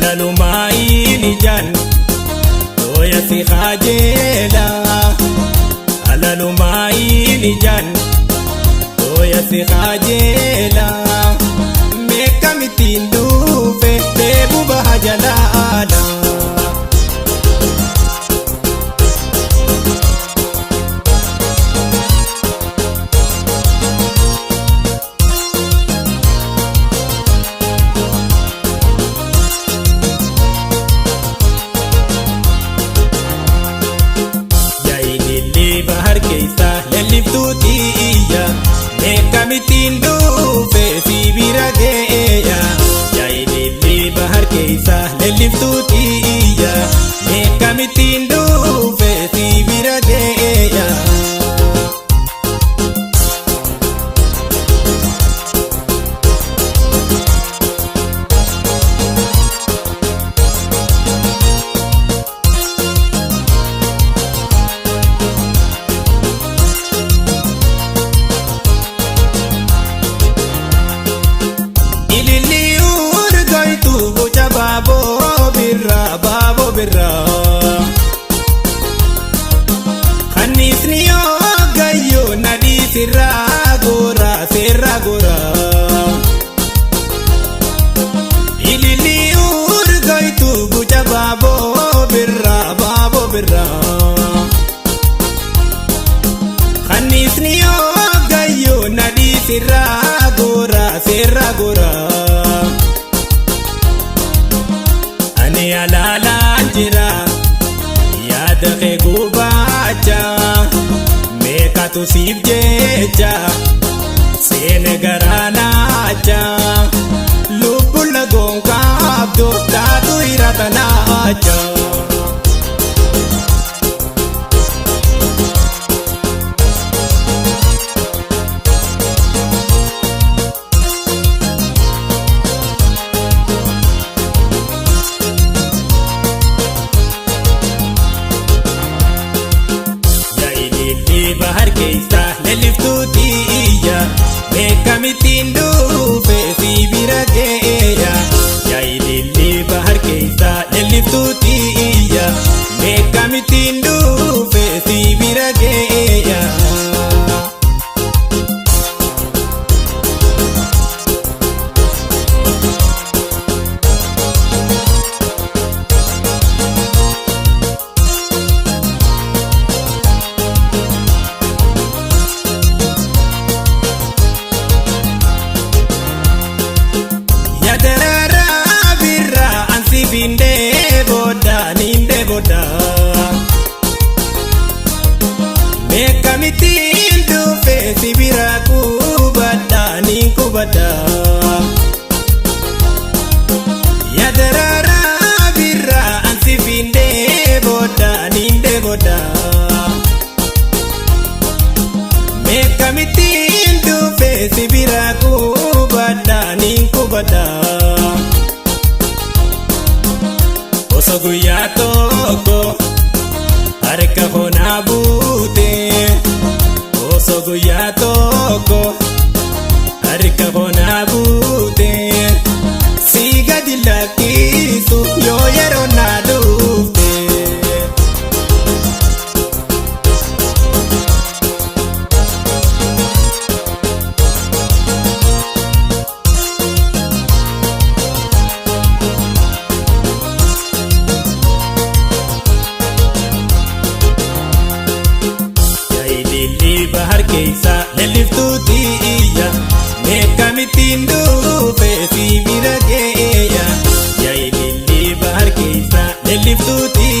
Alalumaini jan Toya si khajela Alalumaini jan Toya si khajela Meka mitindu fe Debu bahajalana bahar keisa leliftuutiya meka mitindu fe sibira geya yaidilli bahar keisa leliftuutiya meka mitindu fe sibira geya Babo birra Khanisni yo gayo nadi sirra gora Ilili urgaitu buja babo birra Khanisni yo gayo nadi sirra gora Alala jira yaad ke gubacha meka tu sib jecha sene garana cha lupul gonga abdo tatu iratana cha bahar keisa leliftuutiya meka mitindu fe sibira geya yaidilli bahar keisa leliftuutiya meka mitindu fe sibira geya ninde boda meka mitindu fe sibira kubada yadarara birra ansi binde boda ninde boda meka mitindu fe sibira kubada Osoguya toko harka hona bute Osoguya toko harka hona bute Siga dilakisu yo yero na dufte bahar keisa leliftuutiya meka mitindu fe sibira geya yaidilli bahar keisa leliftuutiya